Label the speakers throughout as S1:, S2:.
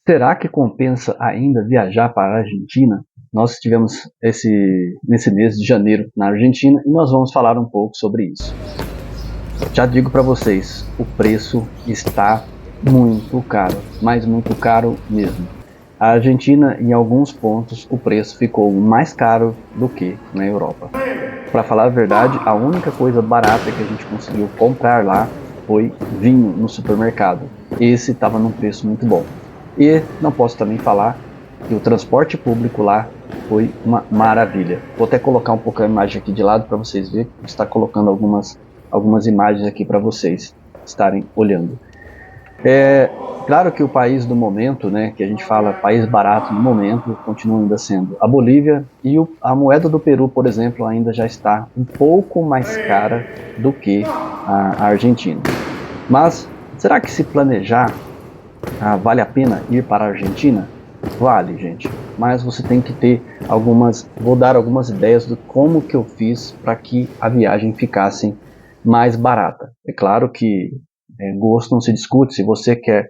S1: Será que compensa ainda viajar para a Argentina? Nós estivemos nesse mês de janeiro na Argentina e nós vamos falar um pouco sobre isso. Já digo para vocês, o preço está muito caro, mas muito caro mesmo. A Argentina, em alguns pontos, o preço ficou mais caro do que na Europa. Para falar a verdade, a única coisa barata que a gente conseguiu comprar lá foi vinho no supermercado. Esse estava num preço muito bom. E não posso também falar que o transporte público lá foi uma maravilha. Vou até colocar um pouco a imagem aqui de lado para vocês verem. Está colocando algumas imagens aqui para vocês estarem olhando. Claro que o país do momento, né, que a gente fala país barato no momento, continua ainda sendo a Bolívia, e a moeda do Peru, por exemplo, ainda já está um pouco mais cara do que a Argentina. Mas será que se planejar, vale a pena ir para a Argentina? Vale, gente, mas você tem que ter vou dar algumas ideias de como que eu fiz para que a viagem ficasse mais barata. É claro que gosto não se discute. Se você quer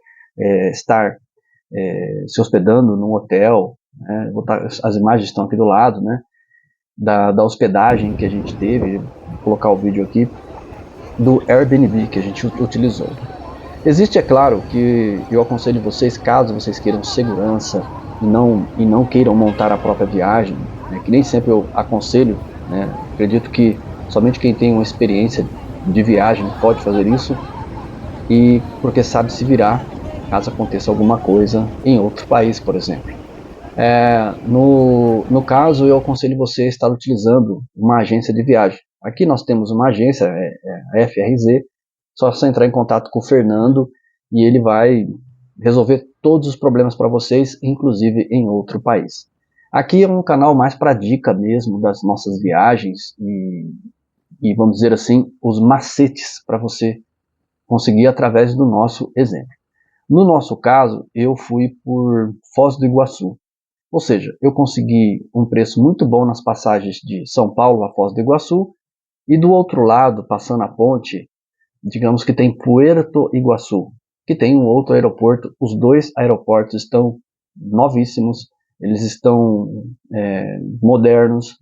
S1: estar se hospedando num hotel, né, as imagens estão aqui do lado, né, da hospedagem que a gente teve, vou colocar o vídeo aqui, do Airbnb que a gente utilizou. Existe, é claro, que eu aconselho vocês, caso vocês queiram segurança e não queiram montar a própria viagem, né, que nem sempre eu aconselho, né, acredito que somente quem tem uma experiência de viagem pode fazer isso, e porque sabe se virar caso aconteça alguma coisa em outro país, por exemplo. No caso, eu aconselho você a estar utilizando uma agência de viagem. Aqui nós temos uma agência, a FRZ, só você entrar em contato com o Fernando e ele vai resolver todos os problemas para vocês, inclusive em outro país. Aqui é um canal mais para dica mesmo das nossas viagens e vamos dizer assim, os macetes para você conseguir através do nosso exemplo. No nosso caso, eu fui por Foz do Iguaçu. Ou seja, eu consegui um preço muito bom nas passagens de São Paulo a Foz do Iguaçu, e do outro lado, passando a ponte, digamos que tem Puerto Iguaçu, que tem um outro aeroporto. Os dois aeroportos estão novíssimos, eles estão modernos,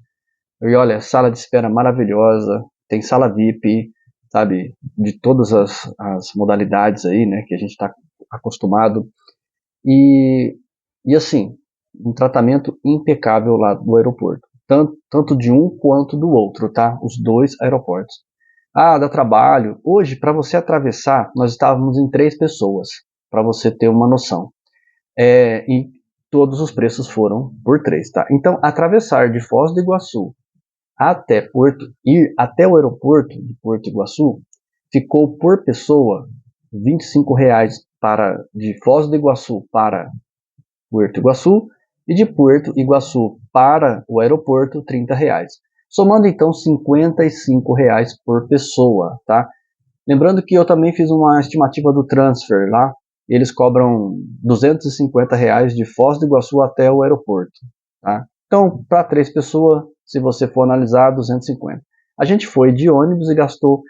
S1: e olha, sala de espera maravilhosa, tem sala VIP, sabe, de todas as modalidades aí, né, que a gente está acostumado, e, e assim, um tratamento impecável lá do aeroporto, tanto de um quanto do outro, tá? Os dois aeroportos. Dá trabalho. Hoje, para você atravessar, nós estávamos em 3 pessoas, para você ter uma noção. E todos os preços foram por 3, tá? Então, atravessar de Foz do Iguaçu ir até o aeroporto de Porto Iguaçu, ficou por pessoa R$ 25 de Foz do Iguaçu para Puerto Iguaçu, e de Puerto Iguaçu para o aeroporto R$ 30. Somando então R$ 55 por pessoa, tá? Lembrando que eu também fiz uma estimativa do transfer lá, eles cobram R$ 250 de Foz do Iguaçu até o aeroporto, tá? Então, para 3 pessoas, se você for analisar, 250. A gente foi de ônibus e gastou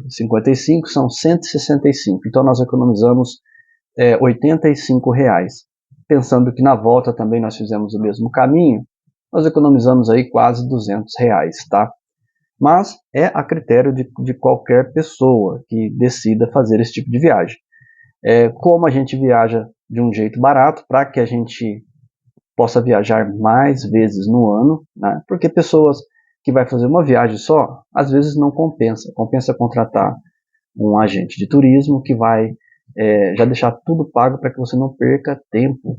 S1: 55, são 165. Então, nós economizamos R$ 85. Pensando que na volta também nós fizemos o mesmo caminho, nós economizamos aí quase R$ 200, tá? Mas é a critério de qualquer pessoa que decida fazer esse tipo de viagem. Como a gente viaja de um jeito barato, para que a gente possa viajar mais vezes no ano, né? Porque pessoas que vai fazer uma viagem só, às vezes não compensa. Compensa contratar um agente de turismo que vai já deixar tudo pago para que você não perca tempo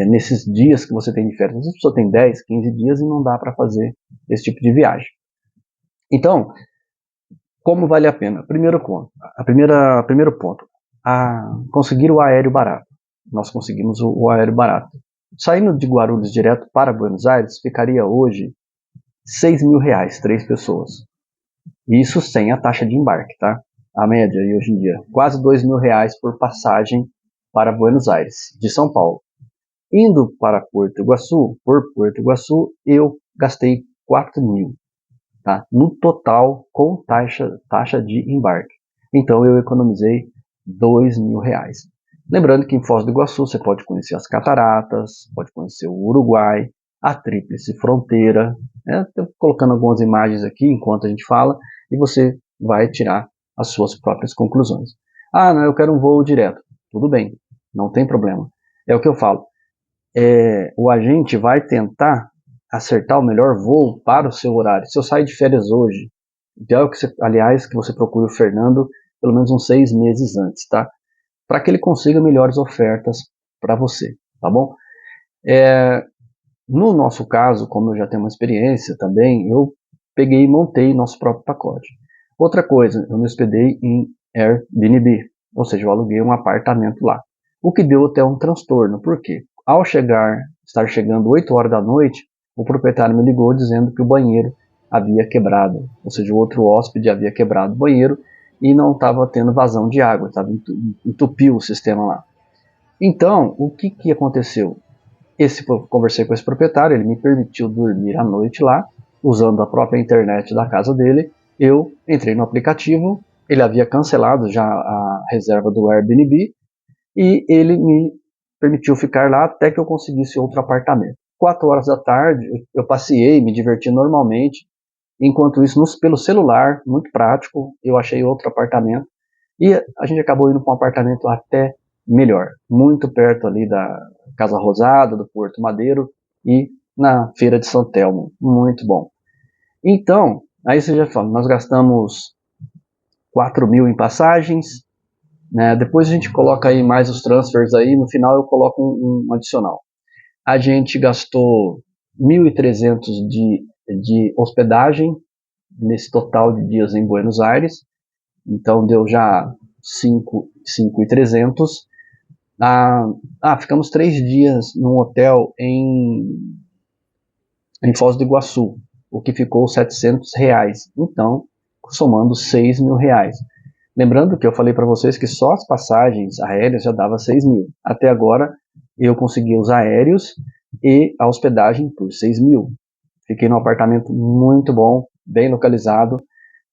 S1: nesses dias que você tem de férias. Às vezes a pessoa tem 10, 15 dias e não dá para fazer esse tipo de viagem. Então, como vale a pena? Primeiro ponto, conseguir o aéreo barato. Nós conseguimos o aéreo barato. Saindo de Guarulhos direto para Buenos Aires, ficaria hoje R$ 6.000, 3 pessoas. Isso sem a taxa de embarque, tá? A média aí hoje em dia, quase R$ 2.000 por passagem para Buenos Aires, de São Paulo. Indo para Porto Iguaçu, eu gastei 4.000, tá? No total, com taxa de embarque. Então eu economizei R$ 2.000. Lembrando que em Foz do Iguaçu você pode conhecer as cataratas, pode conhecer o Uruguai, a Tríplice Fronteira, né? Estou colocando algumas imagens aqui enquanto a gente fala e você vai tirar as suas próprias conclusões. Ah, não, eu quero um voo direto. Tudo bem, não tem problema. É o que eu falo. O agente vai tentar acertar o melhor voo para o seu horário. Se eu sair de férias hoje, ideal que você, aliás, que você procure o Fernando pelo menos uns 6 meses antes, tá? Para que ele consiga melhores ofertas para você, tá bom? No nosso caso, como eu já tenho uma experiência também, eu peguei e montei nosso próprio pacote. Outra coisa, eu me hospedei em Airbnb, ou seja, eu aluguei um apartamento lá. O que deu até um transtorno, por quê? Ao estar chegando 8 horas da noite, o proprietário me ligou dizendo que o banheiro havia quebrado, ou seja, o outro hóspede havia quebrado o banheiro e não estava tendo vazão de água, entupiu o sistema lá. Então, o que aconteceu? Conversei com esse proprietário, ele me permitiu dormir à noite lá, usando a própria internet da casa dele. Eu entrei no aplicativo, ele havia cancelado já a reserva do Airbnb e ele me permitiu ficar lá até que eu conseguisse outro apartamento. 4 horas da tarde, eu passeei, me diverti normalmente. Enquanto isso, pelo celular, muito prático, eu achei outro apartamento e a gente acabou indo para um apartamento até melhor, muito perto ali da Casa Rosada, do Porto Madeiro e na Feira de São Telmo, muito bom. Então, aí você já fala, nós gastamos 4 mil em passagens, né? Depois a gente coloca aí mais os transfers aí, no final eu coloco um adicional. A gente gastou 1.300 de hospedagem nesse total de dias em Buenos Aires, então deu já 5.300. Ficamos 3 dias num hotel em Foz do Iguaçu, o que ficou R$ 700. Então, somando R$ 6.000. Lembrando que eu falei para vocês que só as passagens aéreas já dava 6 mil. Até agora eu consegui os aéreos e a hospedagem por 6 mil. Fiquei num apartamento muito bom, bem localizado.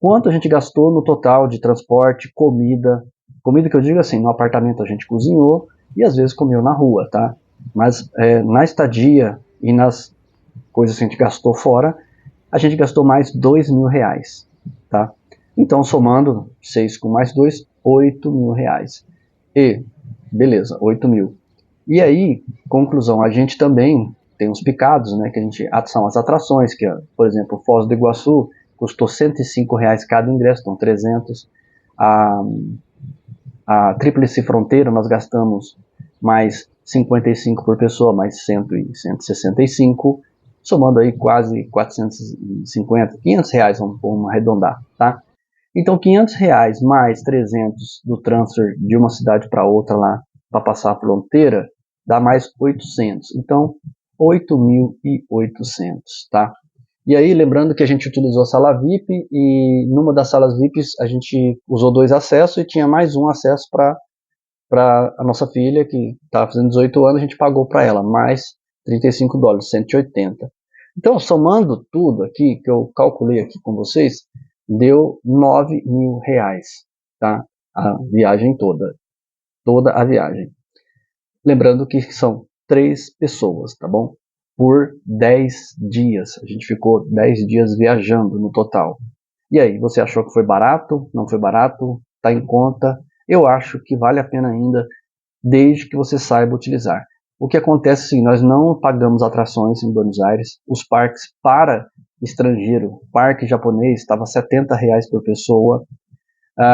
S1: Quanto a gente gastou no total de transporte, comida? Comida que eu digo assim, no apartamento a gente cozinhou e às vezes comeu na rua, tá? Mas na estadia e nas coisas que a gente gastou fora, a gente gastou mais R$ 2.000, tá? Então, somando 6 com mais 2, R$ 8.000. E, beleza, 8 mil. E aí, conclusão, a gente também tem uns picados, né, que são as atrações, que, por exemplo, Foz do Iguaçu custou R$ 105 cada ingresso, então 300. A Tríplice Fronteira nós gastamos mais 55 por pessoa, mais 165, somando aí quase 450, R$ 500, vamos arredondar, tá? Então, R$ 500 mais 300 do transfer de uma cidade para outra lá, para passar a fronteira, dá mais 800. Então, 8.800, tá? E aí, lembrando que a gente utilizou a sala VIP e numa das salas VIPs a gente usou 2 acessos e tinha mais um acesso para a nossa filha, que estava fazendo 18 anos, a gente pagou para ela mais $35, 180. Então, somando tudo aqui, que eu calculei aqui com vocês, deu R$ 9.000, tá? A viagem toda a viagem. Lembrando que são 3 pessoas, tá bom? Por 10 dias. A gente ficou 10 dias viajando no total. E aí, você achou que foi barato? Não foi barato? Está em conta? Eu acho que vale a pena ainda, desde que você saiba utilizar. O que acontece é assim, nós não pagamos atrações em Buenos Aires. Os parques para estrangeiro, parque japonês, estava R$ 70 por pessoa.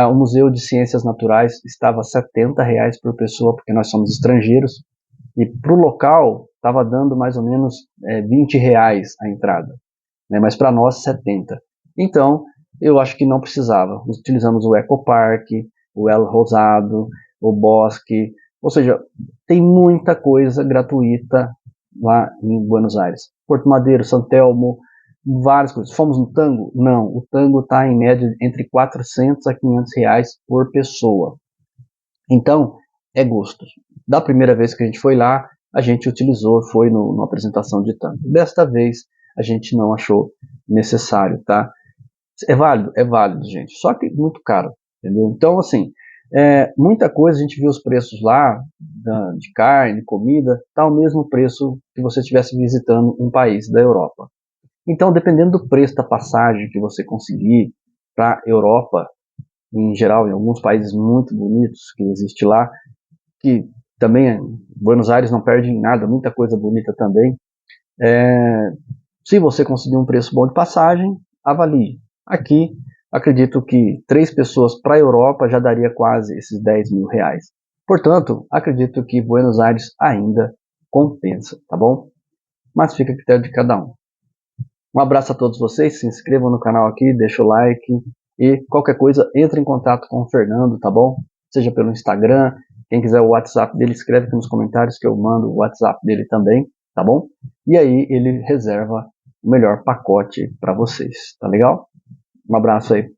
S1: O Museu de Ciências Naturais estava R$ 70 por pessoa, porque nós somos estrangeiros. E para o local, estava dando mais ou menos R$ 20 a entrada. Né? Mas para nós, 70. Então, eu acho que não precisava. Utilizamos o Ecopark, o El Rosado, o Bosque. Ou seja, tem muita coisa gratuita lá em Buenos Aires. Porto Madeiro, São Telmo, várias coisas. Fomos no tango? Não. O tango está em média entre R$ 400 a R$ 500 por pessoa. Então, é gosto. Da primeira vez que a gente foi lá, a gente utilizou, foi numa apresentação de tango. Desta vez, a gente não achou necessário, tá? É válido, gente. Só que muito caro, entendeu? Então, assim, Muita coisa, a gente viu os preços lá, de carne, comida, está o mesmo preço que você estivesse visitando um país da Europa. Então, dependendo do preço da passagem que você conseguir para a Europa, em geral, em alguns países muito bonitos que existe lá, que também Buenos Aires não perde em nada, muita coisa bonita também. Se você conseguir um preço bom de passagem, avalie. Aqui, acredito que 3 pessoas para a Europa já daria quase esses 10 mil reais. Portanto, acredito que Buenos Aires ainda compensa, tá bom? Mas fica a critério de cada um. Um abraço a todos vocês, se inscrevam no canal aqui, deixa o like e qualquer coisa, entre em contato com o Fernando, tá bom? Seja pelo Instagram, quem quiser o WhatsApp dele, escreve aqui nos comentários que eu mando o WhatsApp dele também, tá bom? E aí ele reserva o melhor pacote para vocês, tá legal? Um abraço aí.